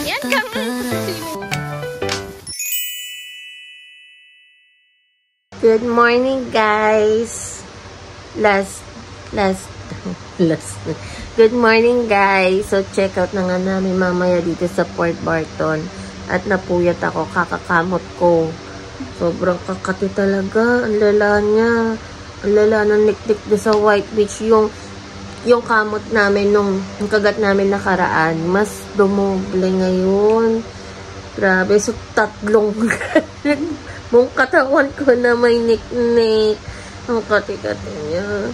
Yan kami. Good morning, guys. Last. Good morning, guys. So, check out na nga namin mamaya dito sa Port Barton. At napuyat ako, kakakamot ko. Sobrang kakati talaga. Ang lala niya. Ang lala ng niktik doon sa White Beach. Yung kamot namin nung kagat namin nakaraan. Mas dumoble ngayon. Grabe. So, tatlong mong katawan ko na may niknik. Ang kati-kati niya.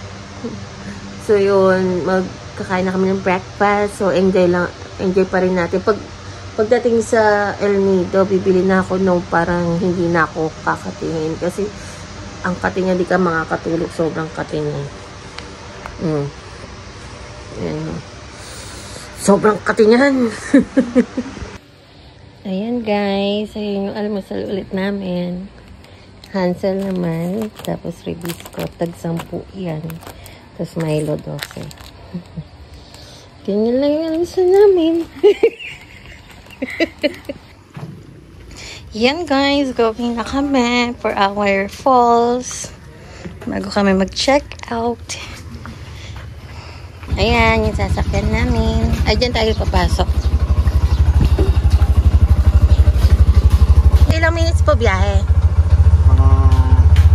So, yun. Magkakain na kami ng breakfast. So, enjoy pa rin natin. Pagdating sa El Nido, bibili na ako nung parang hindi na ako kakatingin. Kasi, ang kati niya, di ka makakatulog. Sobrang kati niya. Ayan. Sobrang kati niyan. Ayan, guys. Ayan yung almusal ulit namin. Hansel naman. Tapos, Ribisco. Tag-10 yan. Tapos, Milo 12. Ganyan lang yung almusal namin. Yan, guys, going na kami for our falls bago kami mag-check out. Ayan, yung sasakyan namin. Ay, dyan tayo papasok. Ilang minutes po biyahe?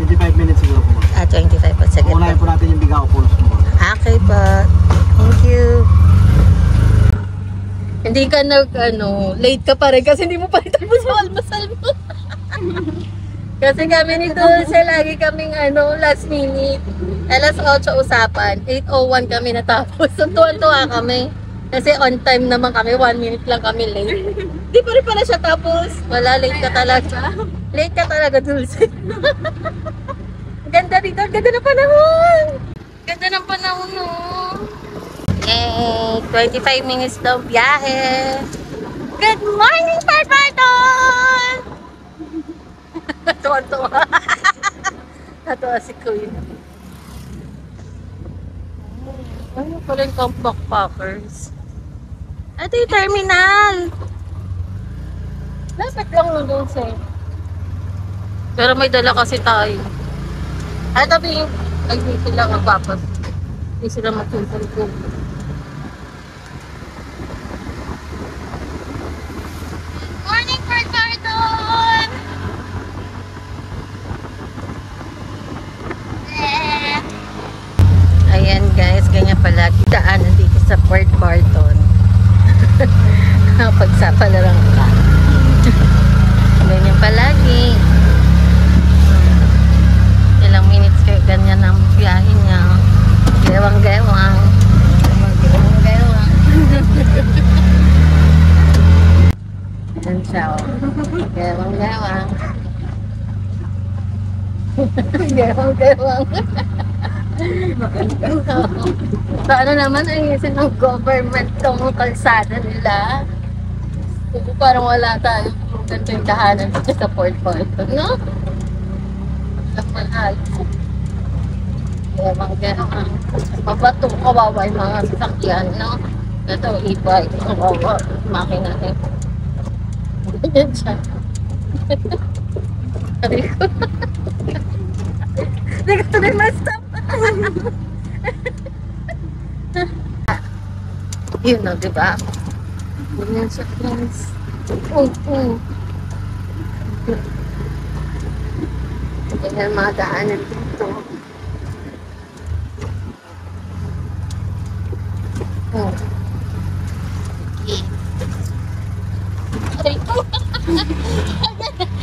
25 minutes siguro po. 25 po. Sige po. Unahin po natin yung Bigao Falls po. Okay po. Thank you. Hindi ka late ka pa rin kasi hindi mo pa rin tapos sa almasal mo. Kasi kami ni Dulce, lagi kaming last minute. Alas 8 usapan, 8:01 kami natapos. So, tuwan-tuwa kami. Kasi on time naman kami, 1 minute lang kami late. Di pa rin pala siya tapos. Wala, late ka talaga. Late ka talaga, Dulce. Ganda dito, ganda ng panahon. Ganda ng panahon, no? 25 minutes daw biyahe. Good morning, Port Barton! Tuwa-tuwa. Natuwa si Kuya. Ano pala yung camp backpackers? Ito yung terminal. Lapit lang nun doon sa'yo. Pero may dala kasi tayo. Ay, tabi yung hindi sila magpapas. Hindi sila magsusunod. Morning, Port Barton! Ayan, guys, ganyan palagi daanan dito sa Port Barton. Pagsapalaran ka. Ganyan palagi. Ilang minutes kayo ganyan ang biyahe niya. Gewang-gewang. Gewang-gewang. Yan siya. Gewang-gewang. Gewang-gewang. Sana naman ayusin ng government tong kalsada nila. Parang wala tayo ganito yung tahanan dito sa Port Barton, no? Ang mahal. Gewang-gewang. Mabato, kawawa yung mga sasakyan, no? Ito, e-bike. Kawawa. Makina eh. Ganyan siya. Sabi ko. Hindi ko tuloy ma-stop. Yun no, diba? Ganyan siya, guys. Ganyan mga daanan dito.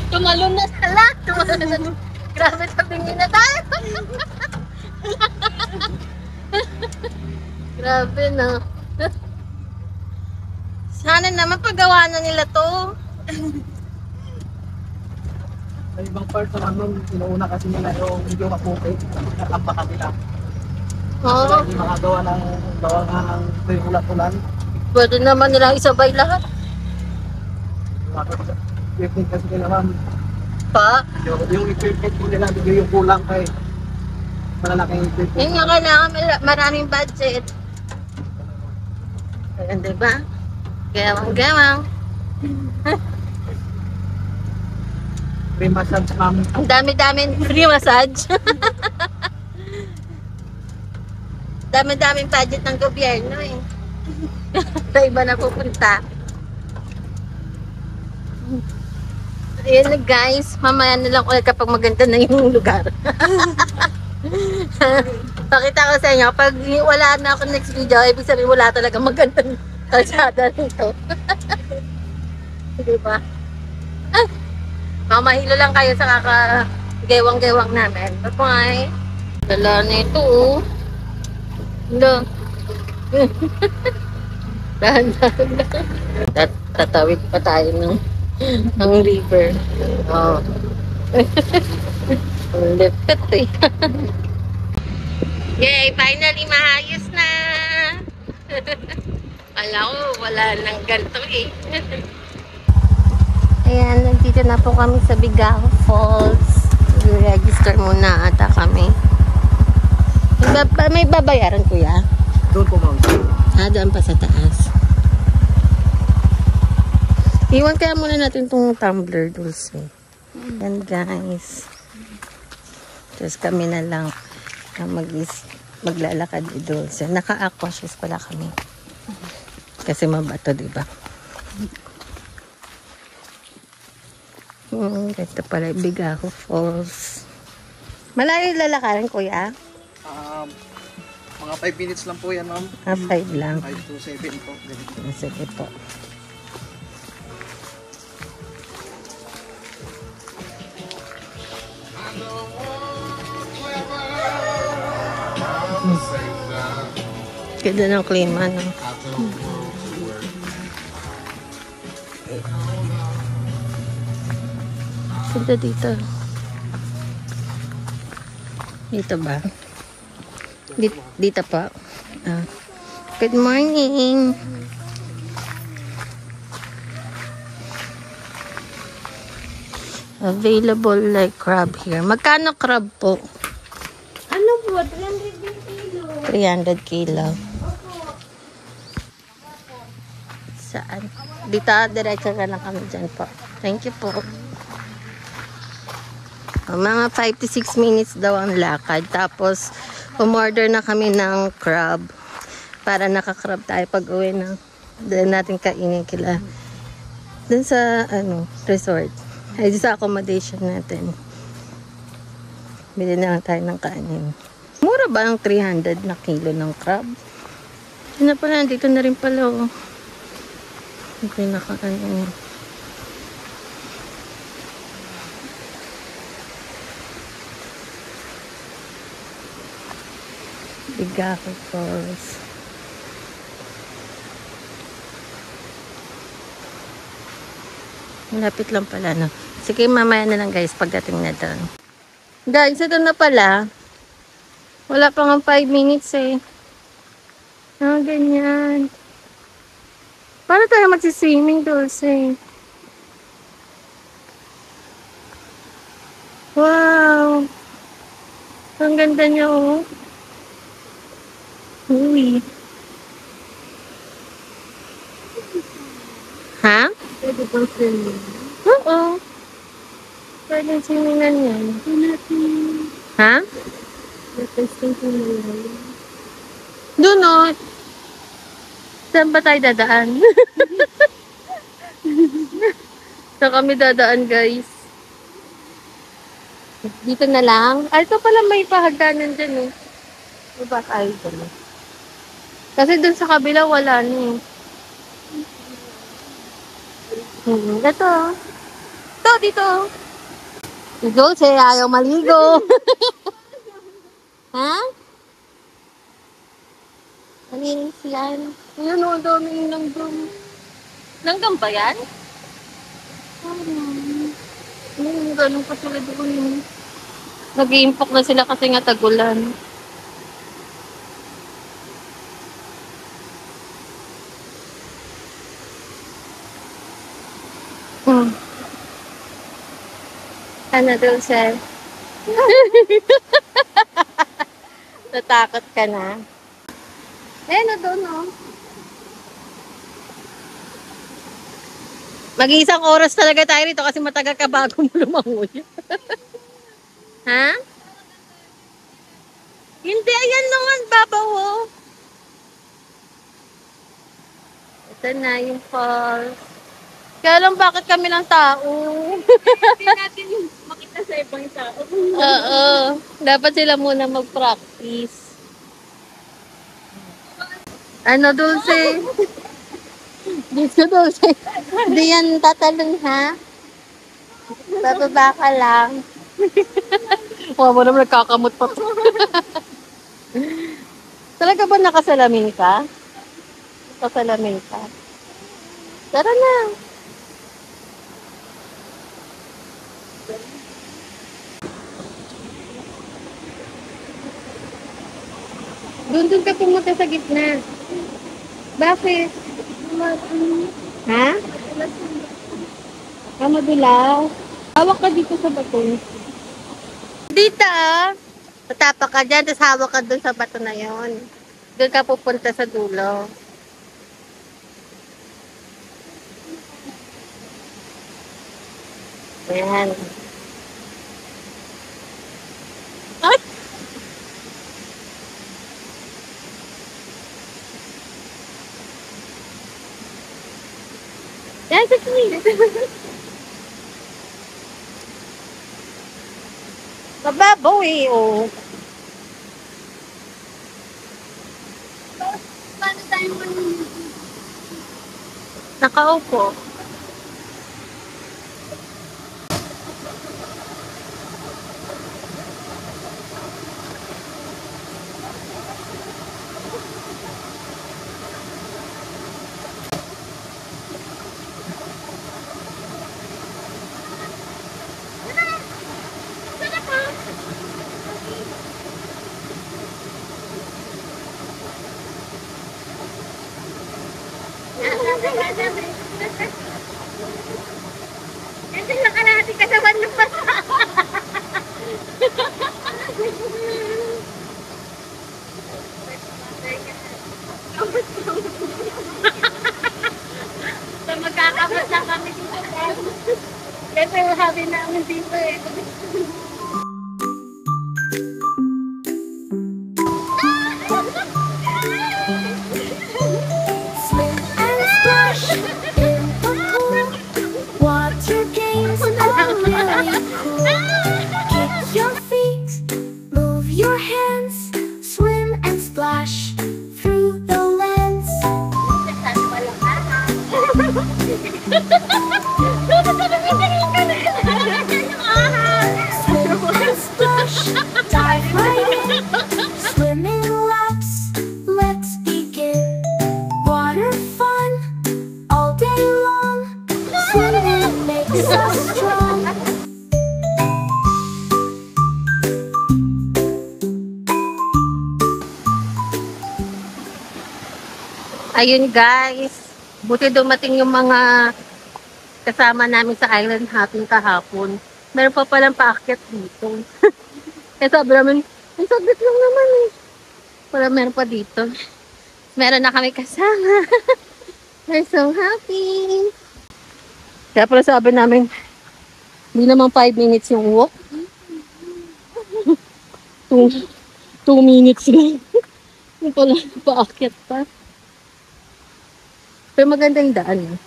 Tumalon na sa lahat. Grabe, tabingin na tayo. Grabe, no? Sana naman paggawa na nila to. Sa ibang part naman, sinuuna kasi nila yung video kapukit. Nakampakan nila. Oo. Hindi makagawa ng ulat-ulan. Pwede naman nilang isabay lahat. Equipment kasi nila, ma'am. Pa? Yung equipment ko nila, yung kulang kay malalaking equipment. Yun nga kailangan maraming budget. Ayan, diba? Gawang-gawang. Free massage, ma'am. Ang dami-daming free massage. Dami-daming budget ng gobyerno eh. Sa iba na pupunta. Ayan na guys, mamaya na lang ulit kapag maganda na yung lugar. Pakita ko sa inyo, pag wala na ako next video, ibig sabihin wala talaga magandang kalsada nito. Diba? Ah, mamahilo lang kayo sa kakagewang-gewang namin. Bye-bye. Dala na ito oh. Hala. Dahan-dahan lang. Tatawid pa tayo ng river. Oh. Ang lipit eh. Yay! Finally, maayos na! Alam ko, wala nang ganito eh. Ayan, nandito na po kami sa Bigaho Falls. I-register muna ata kami. May babayaran kuya? Doon po, ma'am. Doon pa sa taas. Iwan kaya muna natin itong tumbler dulce. Yan guys. Tapos kami na lang maglalakad ni dulce. Naka-aquashoes pala kami. Kasi mabato, diba? Ito pala, Bigaho Falls. Malayo lalakarin, kuya? Mga 5 minutes lang po yan, ma'am. 5 lang. 5 to 7 po. Sige po. Ganda ng klima, no? Ganda dito. Dito ba? Dito pa. Good morning! Available like crab here. Magkano crab po? Ano po? 300 kilo. 300 kilo. Saan? Dito, diretso ka lang kami dyan po. Thank you po. Mga 5 to 6 minutes daw ang lakad. Tapos, umorder na kami ng crab. Para nakakrab tayo pag uwi na. Doon natin kainin kila. Doon sa, resort. Ay, sa accommodation natin. Bili na lang tayo ng kanin. Mura ba ang 300 na kilo ng crab? Yun na pala, dito na rin pala, oh. Pinaka-ano. Bigaho Falls. Malapit lang pala, no? Sige, mamaya na lang, guys, pagdating na doon. Guys, ito na pala. Wala pa nga 5 minutes, eh. Ganyan. Paano tayo magsiswimming, Dulce? Wow! Ang ganda niya, oh. Uy. Ha? Pwede bang swimming? Oo. Pwede swimming yan. Ha? Natesting ko na yan. Doon, oh. Saan ba tayo dadaan? Saan kami dadaan, guys? Dito na lang. Ay, ito pala may pahagdanan dyan, eh. Diba tayo dyan? Kasi dun sa kabila, wala na, eh. Ito. Ito, dito. Si Dulce, ayaw maligo. Ha? Malinis yan. Ayan o, daming langgam. Langgam ba yan? Ganun pa sila doon. Nag-iimpok na sila kasi nga tagulan. Ano, Dulce? Natakot ka na. Na doon, oh. Mag-iisang oras talaga tayo rito kasi matagal ka bago mo lumangoy. Ha? Hindi, ayan naman, babaw, oh. Ito na yung falls. Kaya lang bakit kami ng tao? Hindi natin makita sa ibang tao. Oo. Dapat sila muna mag-practice. Ano, Dulce? Dito, Dulce. Hindi yan tatalon, ha? Bababa ka lang. Huwag mo naman nagkakamot pa. Talaga ba nakasalamin ka? Nakasalamin ka? Tara na. Doon ka pumunta sa gitna. Bakit? Ha? Madulaw. Hawak ka dito sa bato. Dito, ah. Tatapa ka dyan, tapos hawak ka doon sa bato na yon. Doon ka pupunta sa dulo. Ayan. Ay! Yan, sige. Mababaw eh, oh. Paano tayo manunod? Nakaupo. Kasi nakalahati ka sa one pa. So magkakabot na kami dito. Kasi habi namin dito eh. Swim and splash in the pool. Water games are really cool. Kick your feet, move your hands. Swim and splash through the lands. Swim and splash, dive right in. Swimming laps, let's begin. Water fun all day long. Swimming makes us strong. Ayun guys, buti dumating yung mga kasama namin sa island hopping kahapon. Meron pa palang paakyat dito. Eh sabi namin, ang saglit lang naman eh. Wala, meron pa dito. Meron na kami kasama. We're so happy. Kaya pala sabi namin, hindi naman 5 minutes yung walk. 2 minutes lang. Yung pala, paakyat pa. Pero magandang daan.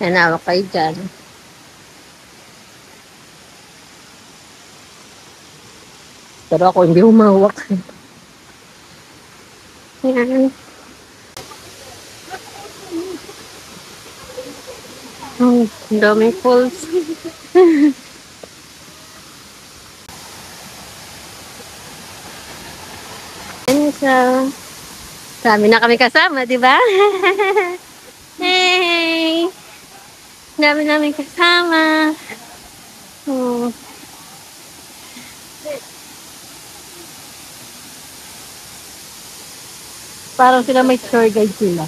Nanawak kayo dyan. Pero ako hindi humawak. Yan. Oh, ang daming falls. Ayan siya. Dami na kami kasama, di ba? Hey! Dami namin kasama. Oh. Parang sila may tour guide sila.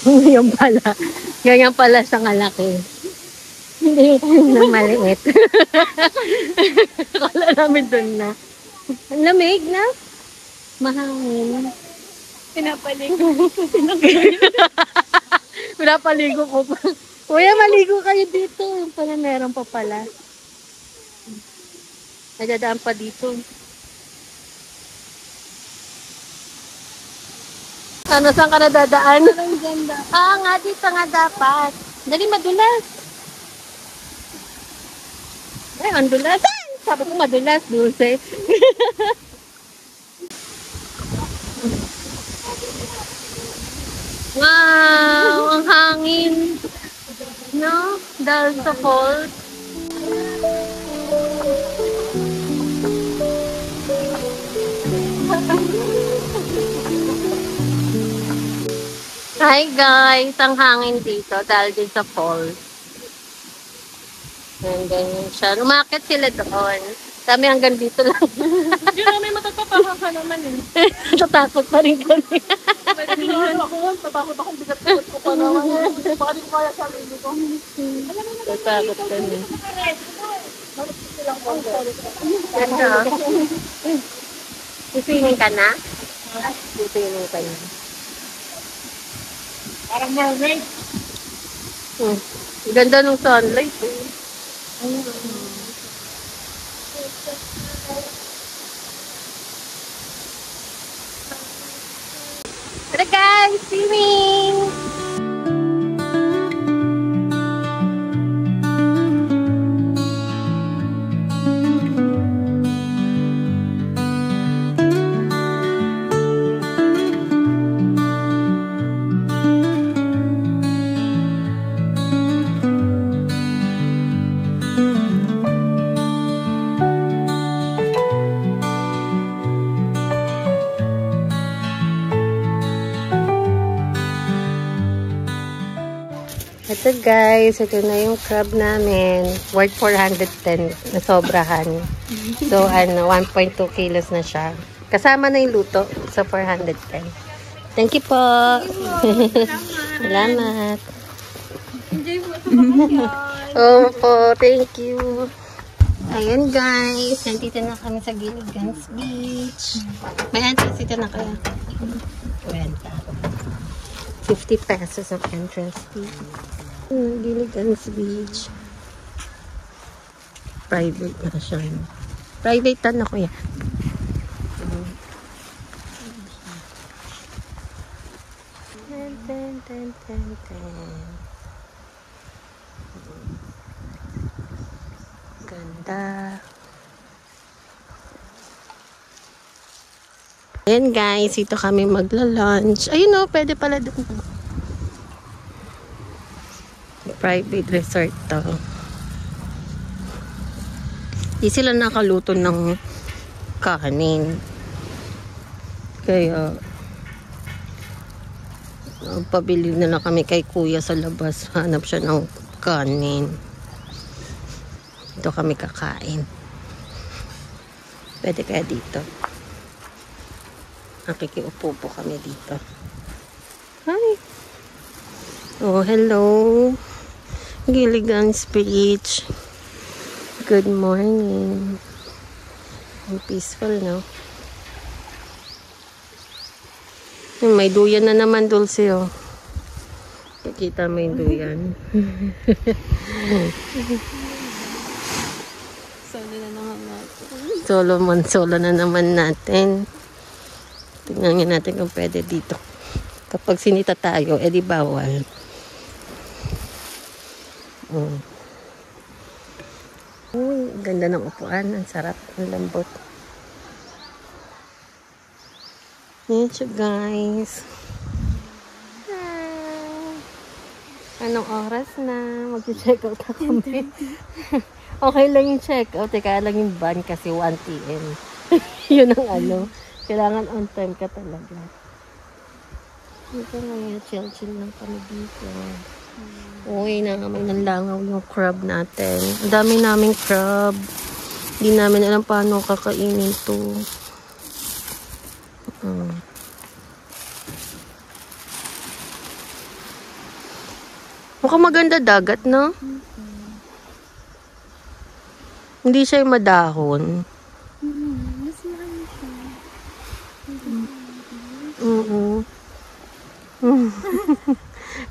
Ganyan pala. Ganyan pala sa kalaki. Hindi na maliit. Akala namin doon na. Ang lamig na. Mahangin. Pinapaligo. Pinapaligo ko pa. Kuya, maligo kayo dito. Pala meron pa pala. Nadadaan pa dito. Ano, saan ka nadadaan? Ang ganda. Nga, dito nga dapat. Dali, madulas. Ay, ang dulas. Sabi ko madulas, dulce. Wow, ang hangin. No? Dahil sa falls. Hi guys, ang hangin dito dahil din sa falls. Yan, ganyan siya. Umakit sila doon. Kami hanggang dito lang. Hindi namin matatapakan ka naman eh. Natatakot pa rin kami. Tatakot akong bigat-bigat ko pa naman. Baka di ko kaya sa lili ko. Natatakot kami. Ganda. Sisingin ka na? Sisingin ka na. Parang mermaid. Ganda ng sunlight. Tara guys, swimming! Ito guys, ito na yung crab namin. Worth 410 na sobrahan. So, 1.2 kilos na siya. Kasama na yung luto sa 410. Thank you po. Salamat. Enjoy po ito mga Opo, thank you. Ayun guys, nandito na kami sa Gilligan's Beach. May entrance dito na kaya. 50 pesos ang entrance fee. Gilligan's Beach. Private na siya. Private na kuya. Ganda. Ayan guys, ito kami magla-lunch. Ayun o, pwede pala doon. Private resort to. Di sila nakaluto ng kanin. Kaya pabili na lang kami kay kuya sa labas. Hanap siya ng kanin. Ito kami kakain. Pwede kaya dito. Nakikiupo po kami dito. Hi! Oh, hello! Gilligan's Beach. Good morning. Ang peaceful, no? May duyan na naman, Dulce, oh. Kikita mo yung duyan. Solo na naman natin. Solo na naman natin. Tingnan natin kung pwede dito. Kapag sinita tayo, edi bawal. Uy, ganda ng upuan. Ang sarap. Ang lambot. Yan siya, guys. Hi. Anong oras na? Mag-check out na kami. Okay lang yung check out. Kaya lang yung van kasi 1 p.m. Yun ang ano. Kailangan on time ka talaga. Dito ngayon, chill-chill lang kami dito. Uy, may nanlangaw yung crab natin. Ang dami naming crab. Hindi namin alam paano kakainin to. Mukhang maganda dagat, no? Hindi siya yung madahon. Mas marami siya.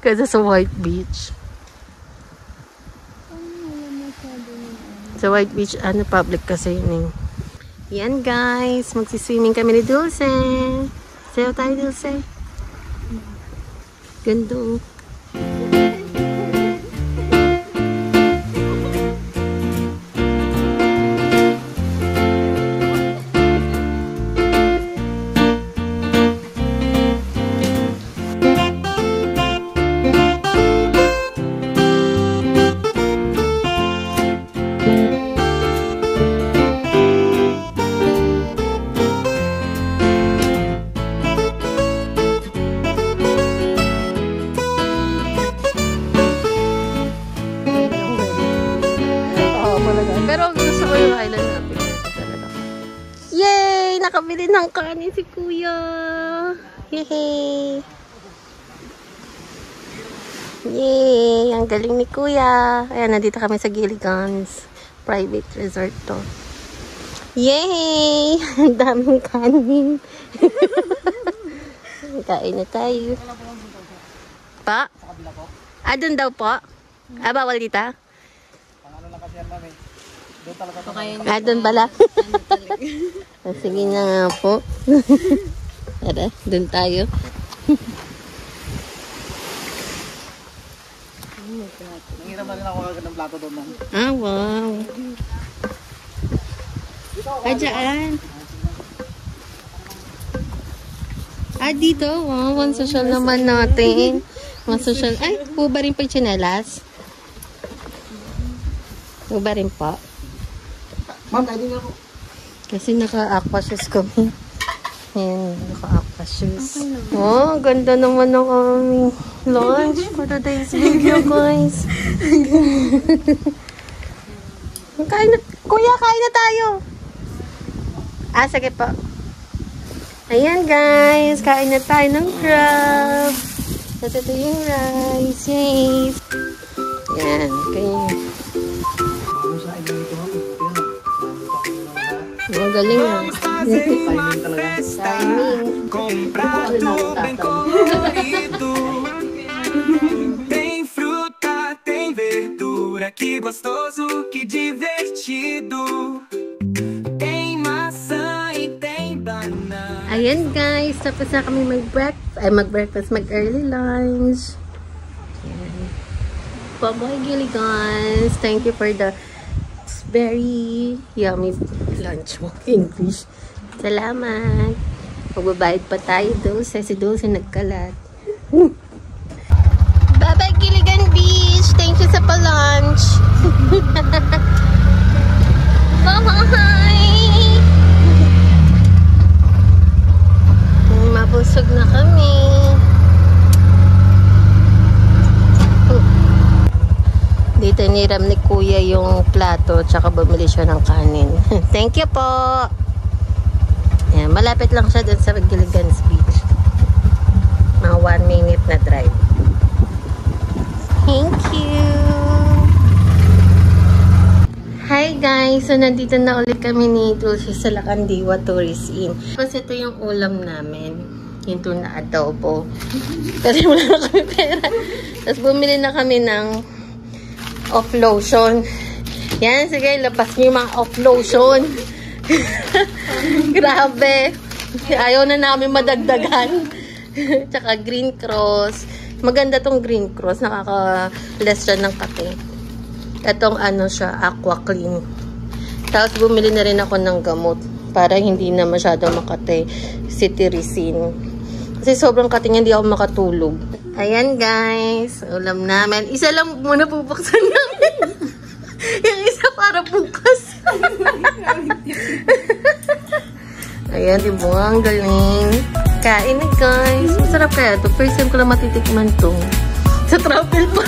Kasi sa White Beach. Sa White Beach, public kasi yun eh. Yan guys, magsiswimming kami ni Dulce. Sayo tayo, Dulce. Ganda. Pero gusto ko yung island natin. Yay! Nakabili ng kanin si Kuya! Yay! Yay! Ang galing ni Kuya! Ayan, nandito kami sa Gilligan's Private Resort to. Yay! Ang daming kanin! Kain na tayo. Pa? Doon daw po? Bawal dito? Ano lang kasi yan, mami. Doon talaga Doon pala. Sige na nga po. Tara, doon tayo. nangiram na rin ako agad ng plato doon, mami. Wow. Dyan. Dito. Wow, one social naman natin. One social. Ay, buba rin pa yung tsinelas. Buba rin pa. Ma'am, kahit din ako. Kasi naka-aqua shoes kami. Ayan, naka-aqua shoes. Oh, ganda naman ng aming lunch for today's video, guys. Kuya, kain na tayo. Sige po. Ayan, guys. Kain na tayo ng crab. Tapos ito yung rice. Yay! Ayan, kayo. Ang galing ah. Timing talaga. Timing. Tem fruta, tem verdura, que gostoso, que divertido. Tem maçã e tem banana. Ayan guys, tapos na kami mag-breakfast, mag-early lunch. Ayan. Bye-bye Gilligan's. Thank you for the very yummy lunch mo. English. Salamat. Magbabayad pa tayo Dulce. Si Dulce nagkalat. Bye-bye Gilligan Beach. Thank you sa pa-lunch. Bye-bye. Mabusog na kami. Dito niram ni Kuya yung plato tsaka bumili siya ng kanin. Thank you po. Ayan, malapit lang siya dun sa Gilligan's Beach. Mga 1 minute na drive. Thank you. Hi guys! So nandito na ulit kami ni Dulce sa Lacandiwa Tourist Inn. Tapos ito yung ulam namin. Yung tuna adobo. Kasi wala na kami pera. Tapos bumili na kami ng off lotion. Yan, sige, labas niyo yung mga off lotion. Grabe. Ayaw na namin madagdagan. Tsaka Green Cross. Maganda tong Green Cross. Nakaka-less siya ng kape. Itong ano siya, Aqua Clean. Tapos bumili na rin ako ng gamot para hindi na masyado makate. Cetirizine. Kasi sobrang kate niya, hindi ako makatulog. Ayan guys, ulam namin. Isa lang muna bubuksan namin. Yung isa para bukas. Ayan, diba? Ang galing. Kain na guys. Masarap kaya to. First time ko lang matitikman to. Sa travel pa.